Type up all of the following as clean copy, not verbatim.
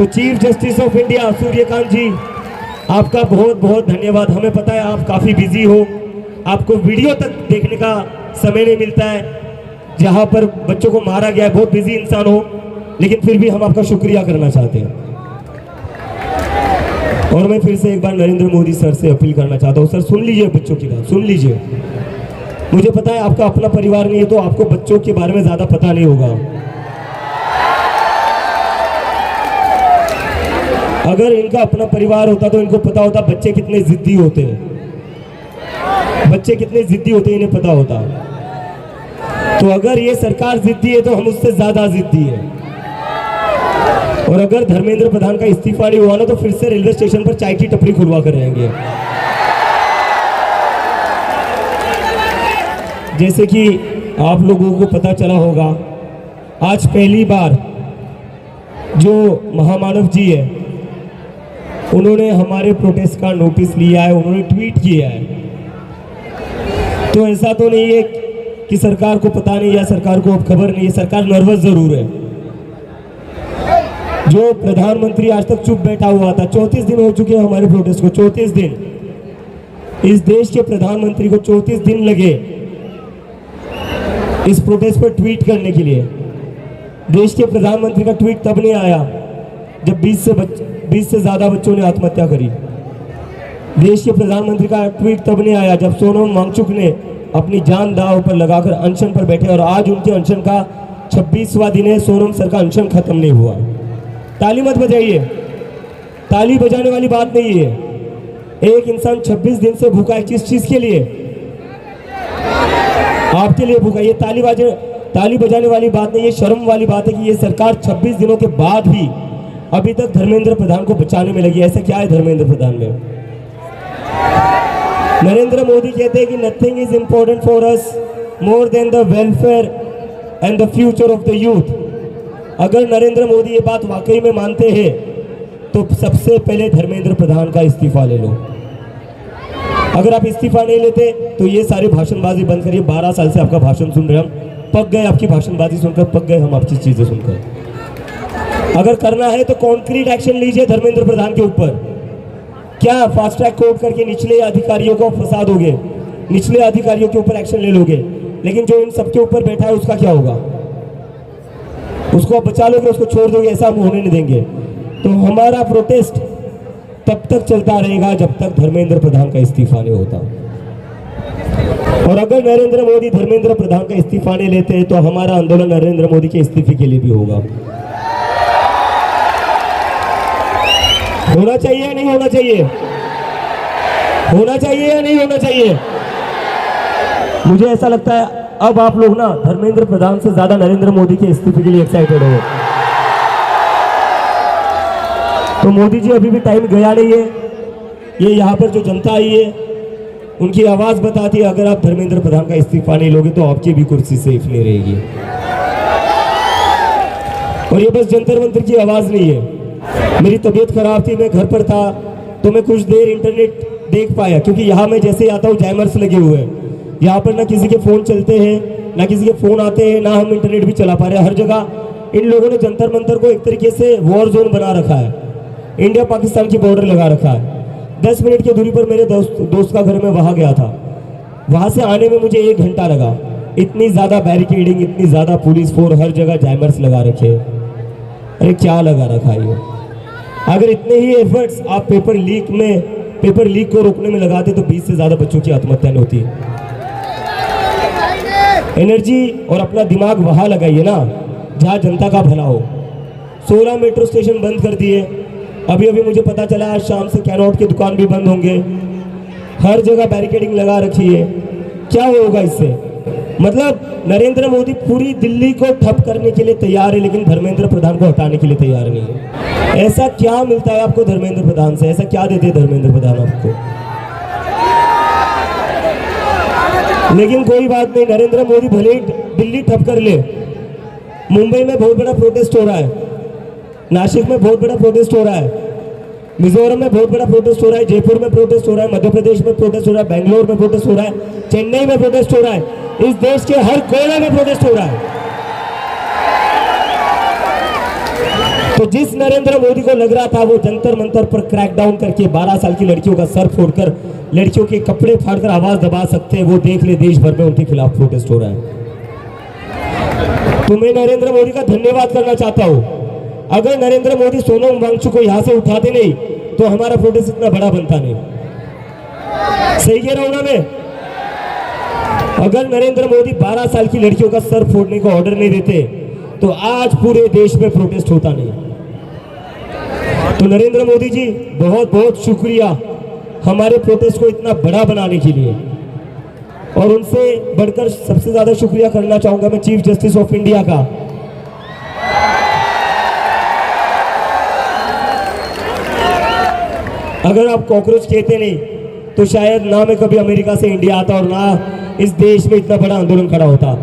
तो chief justice of India Suryakant ji, आपका बहुत बहुत धन्यवाद। हमें पता है आप काफ़ी बिजी हो, आपको वीडियो तक देखने का समय नहीं मिलता है, जहां पर बच्चों को मारा गया है, बहुत बिजी इंसान हो, लेकिन फिर भी हम आपका शुक्रिया करना चाहते हैं। और मैं फिर से एक बार नरेंद्र मोदी सर से अपील करना चाहता हूँ, सर सुन लीजिए बच्चों की बात, सुन लीजिए। मुझे पता है आपका अपना परिवार नहीं है, तो आपको बच्चों के बारे में ज़्यादा पता नहीं होगा। अगर इनका अपना परिवार होता तो इनको पता होता बच्चे कितने जिद्दी होते हैं, बच्चे कितने जिद्दी होते हैं इन्हें पता होता। तो अगर ये सरकार जिद्दी है तो हम उससे ज़्यादा जिद्दी है। और अगर धर्मेंद्र प्रधान का इस्तीफा नहीं हुआ ना, तो फिर से रेलवे स्टेशन पर चाय की टपरी खुलवा कर रहेंगे। जैसे कि आप लोगों को पता चला होगा, आज पहली बार जो महामानव जी है उन्होंने हमारे प्रोटेस्ट का नोटिस लिया है, उन्होंने ट्वीट किया है। तो ऐसा तो नहीं है कि सरकार को पता नहीं या सरकार को अब खबर नहीं है, सरकार नर्वस जरूर है। जो प्रधानमंत्री आज तक चुप बैठा हुआ था, 34 दिन हो चुके हैं हमारे प्रोटेस्ट को, 34 दिन। इस देश के प्रधानमंत्री को 34 दिन लगे इस प्रोटेस्ट पर ट्वीट करने के लिए। देश के प्रधानमंत्री का ट्वीट तब नहीं आया जब 20 से ज़्यादा बच्चों ने आत्महत्या करी। देश के प्रधानमंत्री का ट्वीट तब नहीं आया जब सोनम वांगचुक ने अपनी जान दांव पर लगाकर अनशन पर बैठे, और आज उनके अनशन का 26वां दिन है, सोनम सर का अनशन खत्म नहीं हुआ। ताली मत बजाइए, ताली बजाने वाली बात नहीं है। एक इंसान 26 दिन से भूखा है, किस चीज़ के लिए? आपके लिए भूखा। ये ताली बजाने वाली बात नहीं, ये शर्म वाली बात है कि ये सरकार 26 दिनों के बाद भी अभी तक धर्मेंद्र प्रधान को बचाने में लगी। ऐसा क्या है धर्मेंद्र प्रधान में? नरेंद्र मोदी कहते हैं कि nothing is important for us more than the welfare and the future of the youth. अगर नरेंद्र मोदी ये बात वाकई में मानते हैं तो सबसे पहले धर्मेंद्र प्रधान का इस्तीफा ले लो। अगर आप इस्तीफा नहीं लेते तो ये सारी भाषणबाजी बंद करिए। 12 साल से आपका भाषण सुन रहे हम, पक गए आपकी भाषणबाजी सुनकर, पक गए हम आपकी चीजें सुनकर। अगर करना है तो कॉन्क्रीट एक्शन लीजिए धर्मेंद्र प्रधान के ऊपर। क्या फास्ट ट्रैक कोर्ट करके निचले अधिकारियों को फंसा दोगे, निचले अधिकारियों के ऊपर एक्शन ले लोगे, लेकिन जो इन सबके ऊपर बैठा है उसका क्या होगा? उसको आप बचा लोगे, उसको छोड़ दोगे? ऐसा हम होने नहीं देंगे। तो हमारा प्रोटेस्ट तब तक चलता रहेगा जब तक धर्मेंद्र प्रधान का इस्तीफा नहीं होता। और अगर नरेंद्र मोदी धर्मेंद्र प्रधान का इस्तीफा नहीं लेते हैं तो हमारा आंदोलन नरेंद्र मोदी के इस्तीफे के लिए भी होगा। होना चाहिए या नहीं होना चाहिए? होना चाहिए या नहीं होना चाहिए? मुझे ऐसा लगता है अब आप लोग ना धर्मेंद्र प्रधान से ज्यादा नरेंद्र मोदी के इस्तीफे के लिए एक्साइटेड हो। तो मोदी जी अभी भी टाइम गया नहीं है। ये यहाँ पर जो जनता आई है उनकी आवाज बताती है, अगर आप धर्मेंद्र प्रधान का इस्तीफा नहीं लोगे तो आपकी भी कुर्सी सेफ नहीं रहेगी। और ये बस जंतर मंतर की आवाज नहीं है। मेरी तबीयत खराब थी, मैं घर पर था, तो मैं कुछ देर इंटरनेट देख पाया, क्योंकि यहाँ मैं जैसे आता हूँ जैमर्स लगे हुए हैं। यहाँ पर ना किसी के फ़ोन चलते हैं, ना किसी के फ़ोन आते हैं, ना हम इंटरनेट भी चला पा रहे हैं। हर जगह इन लोगों ने जंतर मंतर को एक तरीके से वॉर जोन बना रखा है, इंडिया पाकिस्तान की बॉर्डर लगा रखा है। 10 मिनट की दूरी पर मेरे दोस्त का घर में वहाँ गया था, वहाँ से आने में मुझे 1 घंटा लगा। इतनी ज़्यादा बैरिकेडिंग, इतनी ज़्यादा पुलिस फोर्स, हर जगह जैमर्स लगा रखे। अरे क्या लगा रखा है ये? अगर इतने ही एफर्ट्स आप पेपर लीक को रोकने में लगाते तो 20 से ज़्यादा बच्चों की आत्महत्या नहीं होती। एनर्जी और अपना दिमाग वहाँ लगाइए ना जहाँ जनता का भला हो। 16 मेट्रो स्टेशन बंद कर दिए। अभी मुझे पता चला आज शाम से कैनॉट की दुकान भी बंद होंगे। हर जगह बैरिकेडिंग लगा रखी है। क्या होगा इससे? मतलब नरेंद्र मोदी पूरी दिल्ली को ठप करने के लिए तैयार है, लेकिन धर्मेंद्र प्रधान को हटाने के लिए तैयार नहीं है। ऐसा क्या मिलता है आपको धर्मेंद्र प्रधान से? ऐसा क्या देते धर्मेंद्र प्रधान आपको? लेकिन कोई बात नहीं, नरेंद्र मोदी भले ही दिल्ली ठप कर ले, मुंबई में बहुत बड़ा प्रोटेस्ट हो रहा है, नासिक में बहुत बड़ा प्रोटेस्ट हो रहा है, मिजोरम में बहुत बड़ा प्रोटेस्ट हो रहा है, जयपुर में प्रोटेस्ट हो रहा है, मध्य प्रदेश में प्रोटेस्ट हो रहा है, बेंगलोर में प्रोटेस्ट हो रहा है, चेन्नई में प्रोटेस्ट हो रहा है, इस देश के हर कोने में प्रोटेस्ट हो रहा है। तो जिस नरेंद्र मोदी को लग रहा था वो जंतर मंतर पर क्रैकडाउन करके 12 साल की लड़कियों का सर फोड़कर लड़कियों के कपड़े फाड़कर आवाज दबा सकते हैं, वो देख ले देश भर में उनके खिलाफ प्रोटेस्ट हो रहा है। तो मैं नरेंद्र मोदी का धन्यवाद करना चाहता हूं। अगर नरेंद्र मोदी सोनम वांगचुक को यहां से उठाते नहीं तो हमारा प्रोटेस्ट इतना बड़ा बनता नहीं। सही कह रहा हूं ना मैं? अगर नरेंद्र मोदी 12 साल की लड़कियों का सर फोड़ने का ऑर्डर नहीं देते तो आज पूरे देश में प्रोटेस्ट होता नहीं। तो नरेंद्र मोदी जी बहुत बहुत शुक्रिया हमारे प्रोटेस्ट को इतना बड़ा बनाने के लिए। और उनसे बढ़कर सबसे ज्यादा शुक्रिया करना चाहूंगा मैं चीफ जस्टिस ऑफ इंडिया का। अगर आप कॉकरोच कहते नहीं तो शायद ना मैं कभी अमेरिका से इंडिया आता और ना इस देश में इतना बड़ा आंदोलन खड़ा होता।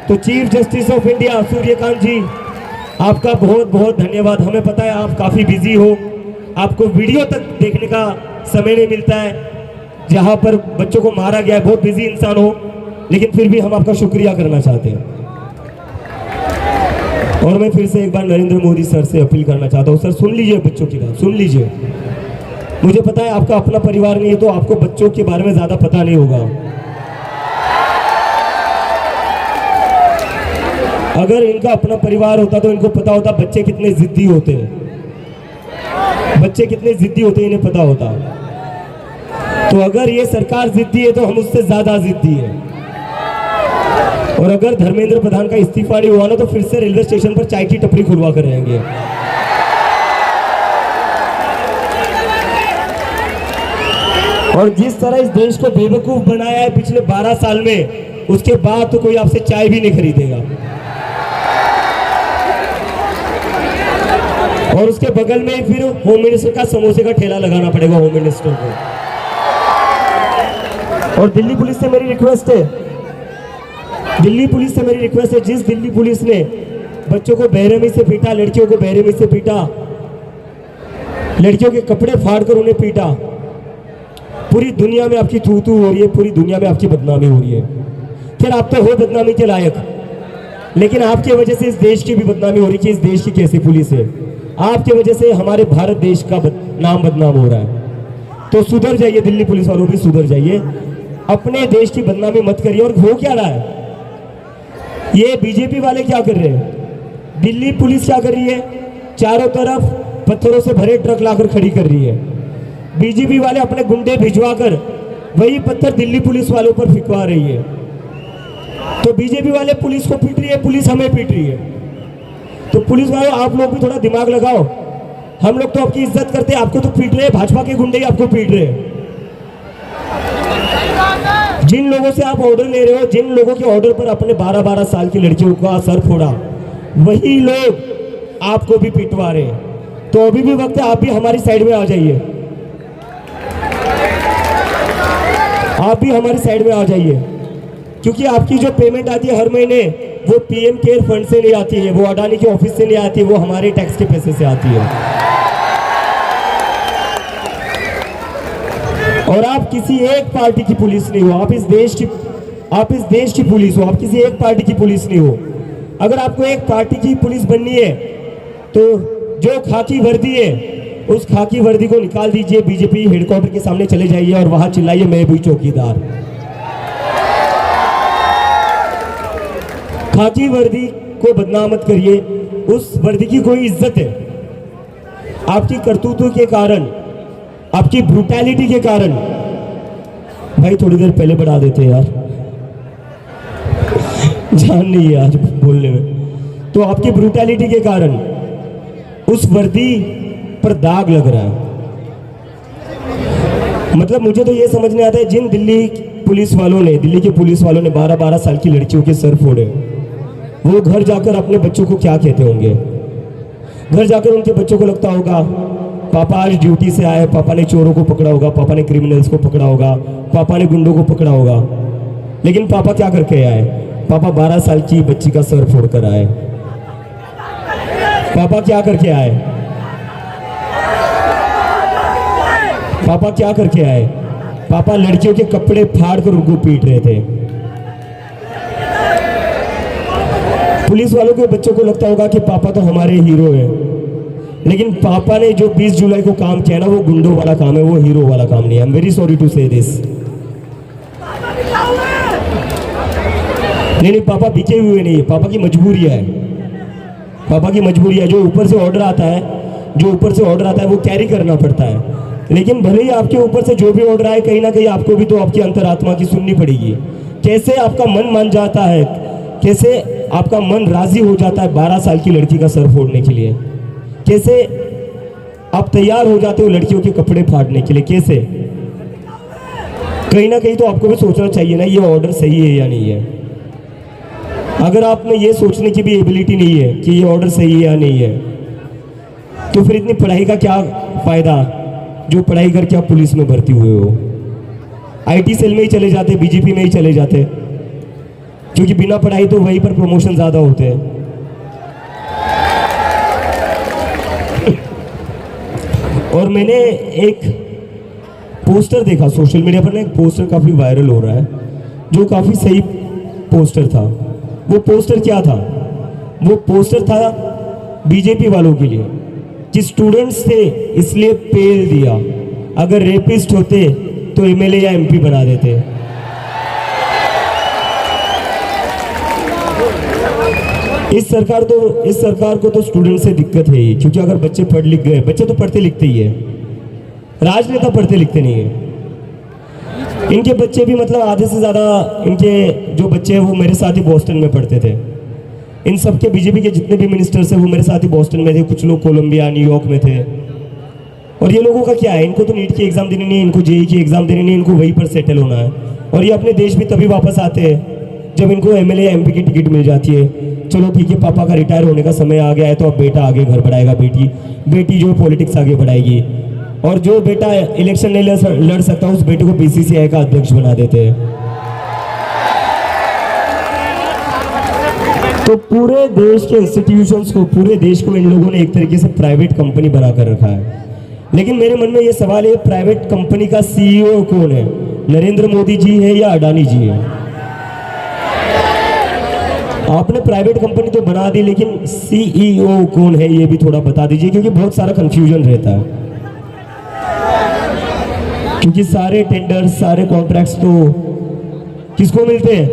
तो chief justice of India Suryakant ji, आपका बहुत बहुत धन्यवाद। हमें पता है आप काफ़ी बिजी हो, आपको वीडियो तक देखने का समय नहीं मिलता है, जहां पर बच्चों को मारा गया है, बहुत बिजी इंसान हो, लेकिन फिर भी हम आपका शुक्रिया करना चाहते हैं। और मैं फिर से एक बार नरेंद्र मोदी सर से अपील करना चाहता हूँ, सर सुन लीजिए बच्चों की बात, सुन लीजिए। मुझे पता है आपका अपना परिवार नहीं है तो आपको बच्चों के बारे में ज़्यादा पता नहीं होगा। अगर इनका अपना परिवार होता तो इनको पता होता बच्चे कितने जिद्दी होते हैं, बच्चे कितने जिद्दी होते हैं इन्हें पता होता। तो अगर ये सरकार जिद्दी है तो हम उससे ज्यादा जिद्दी है। और अगर धर्मेंद्र प्रधान का इस्तीफा नहीं हुआ ना तो फिर से रेलवे स्टेशन पर चाय की टपरी खुलवा कर रहेंगे। और जिस तरह इस देश को बेवकूफ बनाया है पिछले 12 साल में, उसके बाद तो कोई आपसे चाय भी नहीं खरीदेगा। और उसके बगल में फिर होम मिनिस्टर का समोसे का ठेला लगाना पड़ेगा होम मिनिस्टर को। और दिल्ली पुलिस से मेरी रिक्वेस्ट है, दिल्ली पुलिस से मेरी रिक्वेस्ट है, जिस दिल्ली पुलिस ने बच्चों को बेरहमी से पीटा, लड़कियों को बेरहमी से पीटा, लड़कियों के कपड़े फाड़कर उन्हें पीटा, पूरी दुनिया में आपकी थू थू हो रही है, पूरी दुनिया में आपकी बदनामी हो रही है। फिर आप तो हो बदनामी के लायक, लेकिन आपकी वजह से इस देश की भी बदनामी हो रही है कि इस देश की कैसी पुलिस है। आपकी वजह से हमारे भारत देश का नाम बदनाम हो रहा है। तो सुधर जाइए, दिल्ली पुलिस वालों भी सुधर जाइए, अपने देश की बदनामी मत करिए। और हो क्या रहा है, ये बीजेपी वाले क्या कर रहे हैं, दिल्ली पुलिस क्या कर रही है, चारों तरफ पत्थरों से भरे ट्रक लाकर खड़ी कर रही है। बीजेपी वाले अपने गुंडे भिजवाकर वही पत्थर दिल्ली पुलिस वालों पर फिकवा रही है। तो बीजेपी वाले पुलिस को पीट रही है, पुलिस हमें पीट रही है। तो पुलिस वालों आप लोग भी थोड़ा दिमाग लगाओ, हम लोग तो आपकी इज्जत करते हैं, आपको तो पीट रहे हैं, भाजपा के गुंडे ही आपको पीट रहे हैं। जिन लोगों से आप ऑर्डर ले रहे हो, जिन लोगों के ऑर्डर पर अपने 12-12 साल की लड़कियों का सर फोड़ा, वही लोग आपको भी पिटवा रहे हैं। तो अभी भी वक्त है, आप भी हमारी साइड में आ जाइए, आप भी हमारी साइड में आ जाइए, क्योंकि आपकी जो पेमेंट आती है हर महीने वो पीएम केयर फंड से नहीं आती है, वो अडानी के ऑफिस से नहीं आती है, वो हमारे टैक्स के पैसे से आती है। और आप किसी एक पार्टी की पुलिस नहीं हो, आप इस देश की पुलिस हो, आप किसी एक पार्टी की पुलिस नहीं हो। अगर आपको एक पार्टी की पुलिस बननी है तो जो खाकी वर्दी है उस खाकी वर्दी को निकाल दीजिए, बीजेपी हेडक्वार्टर के सामने चले जाइए और वहां चिल्लाइए मैं भी चौकीदार। खाकी वर्दी को बदनाम मत करिए, उस वर्दी की कोई इज्जत है। आपकी करतूतों के कारण, आपकी ब्रूटैलिटी के कारण, भाई थोड़ी देर पहले बढ़ा देते यार, जान नहीं है आज बोलने में। तो आपकी ब्रूटैलिटी के कारण उस वर्दी पर दाग लग रहा है। मतलब मुझे तो ये समझ नहीं आता है, जिन दिल्ली के पुलिस वालों ने 12-12 साल की लड़कियों के सर फोड़े, वो घर जाकर अपने बच्चों को क्या कहते होंगे। घर जाकर उनके बच्चों को लगता होगा पापा आज ड्यूटी से आए, पापा ने चोरों को पकड़ा होगा, पापा ने क्रिमिनल्स को पकड़ा होगा, पापा ने गुंडों को पकड़ा होगा। लेकिन पापा क्या करके आए, पापा 12 साल की बच्ची का सर फोड़ कर आए। पापा क्या करके आए, पापा क्या करके आए, पापा लड़कियों के कपड़े फाड़ कर उनको पीट रहे थे। पुलिस वालों के बच्चों को लगता होगा कि पापा तो हमारे हीरो हैं, लेकिन पापा ने जो 20 जुलाई को काम किया ना, वो गुंडों वाला काम है, वो हीरो वाला काम नहीं है। I am very sorry to say this. नहीं, पापा बिके हुए नहीं, पापा की मजबूरी है, पापा की मजबूरी है। जो ऊपर से ऑर्डर आता है, जो ऊपर से ऑर्डर आता है वो कैरी करना पड़ता है। लेकिन भले ही आपके ऊपर से जो भी ऑर्डर आए, कहीं ना कहीं आपको भी तो आपकी अंतरात्मा की सुननी पड़ेगी। कैसे आपका मन मान जाता है, कैसे आपका मन राजी हो जाता है 12 साल की लड़की का सर फोड़ने के लिए, कैसे आप तैयार हो जाते हो लड़कियों के कपड़े फाड़ने के लिए, कैसे? कहीं ना कहीं तो आपको भी सोचना चाहिए ना, ये ऑर्डर सही है या नहीं है। अगर आप में ये सोचने की भी एबिलिटी नहीं है कि ये ऑर्डर सही है या नहीं है, तो फिर इतनी पढ़ाई का क्या फायदा, जो पढ़ाई करके आप पुलिस में भर्ती हुए हो। आईटी सेल में ही चले जाते, बीजेपी में ही चले जाते, क्योंकि बिना पढ़ाई तो वहीं पर प्रमोशन ज़्यादा होते हैं। और मैंने एक पोस्टर देखा सोशल मीडिया पर ना, एक पोस्टर काफ़ी वायरल हो रहा है, जो काफ़ी सही पोस्टर था। वो पोस्टर क्या था? वो पोस्टर था बीजेपी वालों के लिए कि स्टूडेंट्स थे इसलिए पेल दिया, अगर रेपिस्ट होते तो एमएलए या एमपी बना देते। इस सरकार को तो स्टूडेंट से दिक्कत है ही, क्योंकि अगर बच्चे पढ़ लिख गए, बच्चे तो पढ़ते लिखते ही है, राजनेता पढ़ते लिखते नहीं है। इनके बच्चे भी मतलब आधे से ज़्यादा इनके जो बच्चे हैं वो मेरे साथ ही बॉस्टन में पढ़ते थे। इन सब के बीजेपी के जितने भी मिनिस्टर्स हैं वो मेरे साथ ही बॉस्टन में थे, कुछ लोग कोलंबिया न्यूयॉर्क में थे। और ये लोगों का क्या है, इनको तो नीट की एग्ज़ाम देनी नहीं, इनको जेईई की एग्ज़ाम देनी नहीं, इनको वहीं पर सेटल होना है। और ये अपने देश भी तभी वापस आते हैं जब इनको एमएलए एमपी की टिकट मिल जाती है। चलो ठीक है, पापा का रिटायर होने का समय आ गया है, तो अब बेटा आगे घर बढ़ाएगा, बेटी जो पॉलिटिक्स आगे बढ़ाएगी। और जो बेटा इलेक्शन नहीं लड़ सकता, उस बेटे को बीसीसीआई का अध्यक्ष बना देते हैं। तो पूरे देश के इंस्टीट्यूशंस को, पूरे देश को इन लोगों ने एक तरीके से प्राइवेट कंपनी बना कर रखा है। लेकिन मेरे मन में ये सवाल है, प्राइवेट कंपनी का सीईओ कौन है? नरेंद्र मोदी जी है या अडानी जी है? आपने प्राइवेट कंपनी तो बना दी, लेकिन सीईओ कौन है ये भी थोड़ा बता दीजिए, क्योंकि बहुत सारा कंफ्यूजन रहता है। क्योंकि सारे टेंडर, सारे कॉन्ट्रैक्ट्स तो किसको मिलते हैं?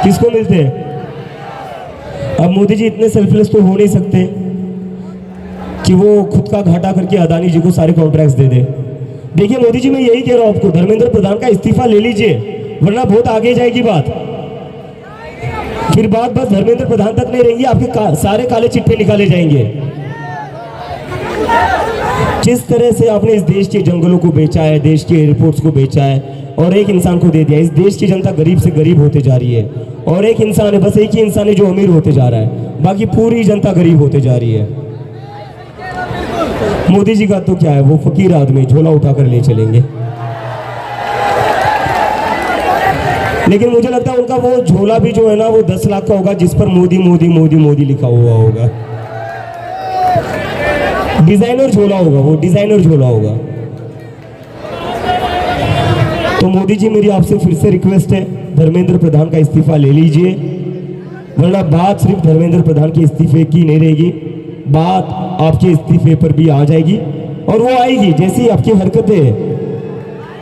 किसको मिलते हैं? अब मोदी जी इतने सेल्फलेस तो हो नहीं सकते कि वो खुद का घाटा करके अदानी जी को सारे कॉन्ट्रैक्ट्स दे दे। देखिए मोदी जी, मैं यही कह रहा हूं आपको, धर्मेंद्र प्रधान का इस्तीफा ले लीजिए, वरना बहुत आगे जाएगी बात। फिर बात बस धर्मेंद्र प्रधान तक नहीं रहेंगी, आपके सारे काले चिट्ठे निकाले जाएंगे। जिस तरह से आपने इस देश के जंगलों को बेचा है, देश के एयरपोर्ट्स को बेचा है और एक इंसान को दे दिया। इस देश की जनता गरीब से गरीब होते जा रही है, और एक इंसान है, बस एक ही इंसान है जो अमीर होते जा रहा है, बाकी पूरी जनता गरीब होते जा रही है। मोदी जी का तो क्या है, वो फकीर आदमी, झोला उठाकर ले चलेंगे। लेकिन मुझे लगता है उनका वो झोला भी जो है ना, वो 10 लाख का होगा, जिस पर मोदी मोदी मोदी मोदी लिखा हुआ होगा। डिजाइनर झोला होगा, वो डिजाइनर झोला होगा। तो मोदी जी, मेरी आपसे फिर से रिक्वेस्ट है, धर्मेंद्र प्रधान का इस्तीफा ले लीजिए, वरना बात सिर्फ धर्मेंद्र प्रधान के इस्तीफे की नहीं रहेगी, बात आपके इस्तीफे पर भी आ जाएगी। और वो आएगी, जैसी आपकी हरकतें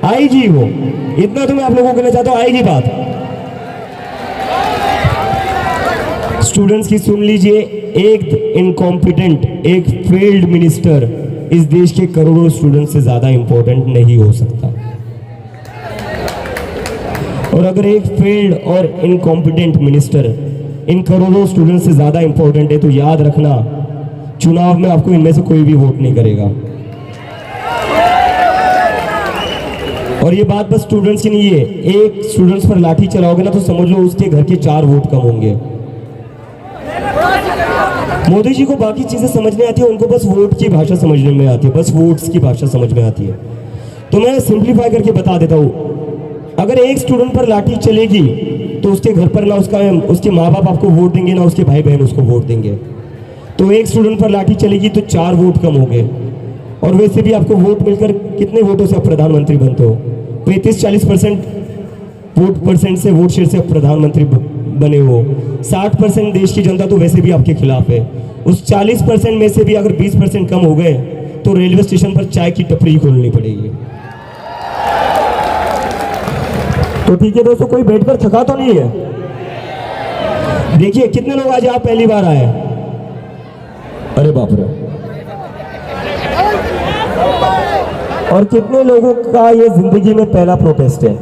आएगी, वो इतना तो मैं आप लोगों को कहना चाहता हूँ, आएगी बात। स्टूडेंट्स की सुन लीजिए, एक इनकॉम्पिटेंट, एक फेल्ड मिनिस्टर इस देश के करोड़ों स्टूडेंट से ज्यादा इंपॉर्टेंट नहीं हो सकता। और अगर एक फेल्ड और इनकॉम्पिटेंट मिनिस्टर इन करोड़ों स्टूडेंट से ज्यादा इंपॉर्टेंट है, तो याद रखना, चुनाव में आपको इनमें से कोई भी वोट नहीं करेगा। और ये बात बस स्टूडेंट्स की नहीं है, एक स्टूडेंट्स पर लाठी चलाओगे ना, तो समझ लो उसके घर के 4 वोट कम होंगे। मोदी जी को बाकी चीजें समझने आती है, उनको बस वोट की भाषा समझने में आती है, बस वोट्स की भाषा समझ में आती है। तो मैं सिंप्लीफाई करके बता देता हूँ, अगर एक स्टूडेंट पर लाठी चलेगी तो उसके घर पर ना उसके माँ बाप आपको वोट देंगे, ना उसके भाई बहन उसको वोट देंगे। तो एक स्टूडेंट पर लाठी चलेगी तो 4 वोट कम हो गए। और वैसे भी आपको वोट मिलकर कितने वोटों से आप प्रधानमंत्री बनते हो? 35-40% वोट से वोट शेयर से आप प्रधानमंत्री बने हो। 60% देश की जनता तो वैसे भी आपके खिलाफ है। उस 40% में से भी अगर 20% कम हो गए तो रेलवे स्टेशन पर चाय की टपरी खोलनी पड़ेगी। तो ठीक है दोस्तों, कोई बैठकर थका तो नहीं है? देखिए कितने लोग आज यहाँ पहली बार आए? अरे बाप रे! और कितने लोगों का ये जिंदगी में पहला प्रोटेस्ट है?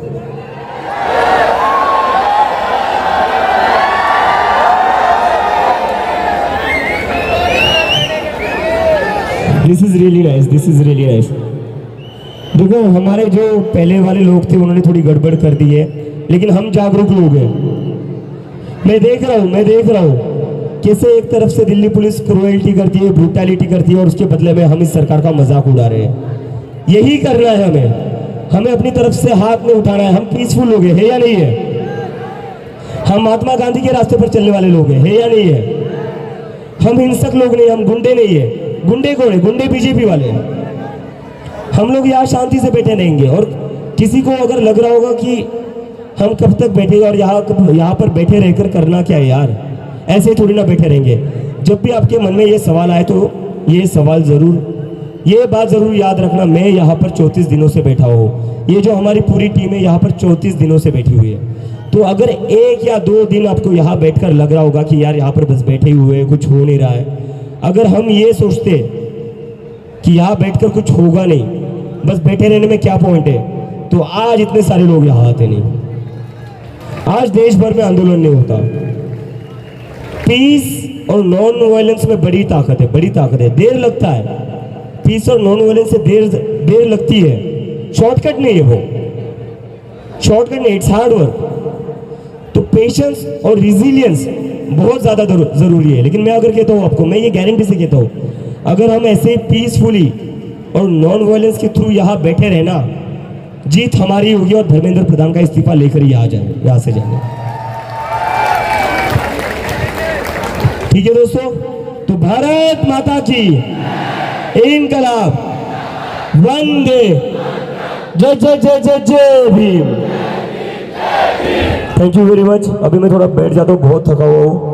This is really nice, this is really nice. देखो हमारे जो पहले वाले लोग थे उन्होंने थोड़ी गड़बड़ कर दी है, लेकिन हम जागरूक लोग हैं। मैं देख रहा हूँ कैसे एक तरफ से दिल्ली पुलिस क्रूएल्टी करती है, ब्रूटैलिटी करती है, और उसके बदले में हम इस सरकार का मजाक उड़ा रहे हैं। यही करना है हमें अपनी तरफ से हाथ में उठाना है। हम पीसफुल लोग हैं, है या नहीं है? हम महात्मा गांधी के रास्ते पर चलने वाले लोग हैं, है या नहीं है? हम हिंसक लोग नहीं, हम गुंडे नहीं है। गुंडे कौन है? गुंडे बीजेपी वाले हैं। हम लोग यहाँ शांति से बैठे रहेंगे, और किसी को अगर लग रहा होगा कि हम कब तक बैठेंगे और यहाँ पर बैठे रहकर करना क्या है यार, ऐसे ही थोड़ी ना बैठे रहेंगे। जब भी आपके मन में ये सवाल आए तो ये बात ज़रूर याद रखना, मैं यहाँ पर 34 दिनों से बैठा हूँ। ये जो हमारी पूरी टीम है यहाँ पर 34 दिनों से बैठी हुई है। तो अगर 1 या 2 दिन आपको यहाँ बैठकर लग रहा होगा कि यार यहाँ पर बस बैठे हुए हैं, कुछ हो नहीं रहा है, अगर हम ये सोचते कि यहाँ बैठकर कुछ होगा नहीं, बस बैठे रहने में क्या पॉइंट है, तो आज इतने सारे लोग यहाँ आते नहीं, आज देश भर में आंदोलन नहीं होता। पीस और नॉन वायलेंस में बड़ी ताकत है। देर लगता है, पीस और नॉन वायलेंस से देर लगती है। शॉर्टकट नहीं है वो, शॉर्टकट नहीं, इट्स हार्ड वर्क। तो पेशेंस और रिजिलियंस बहुत ज़्यादा ज़रूरी है। लेकिन मैं अगर कहता हूँ आपको, मैं ये गारंटी से कहता हूँ, अगर हम ऐसे पीसफुली और नॉन वायलेंस के थ्रू यहाँ बैठे रहना, जीत हमारी होगी और धर्मेंद्र प्रधान का इस्तीफा लेकर यहाँ से जाएंगे। ठीक है दोस्तों, तो भारत माता की इनकलाब, वंदे, जय जय जय जय जय Bhim. Thank you very much. अभी मैं थोड़ा बैठ जाता हूँ, बहुत थका हुआ हूँ।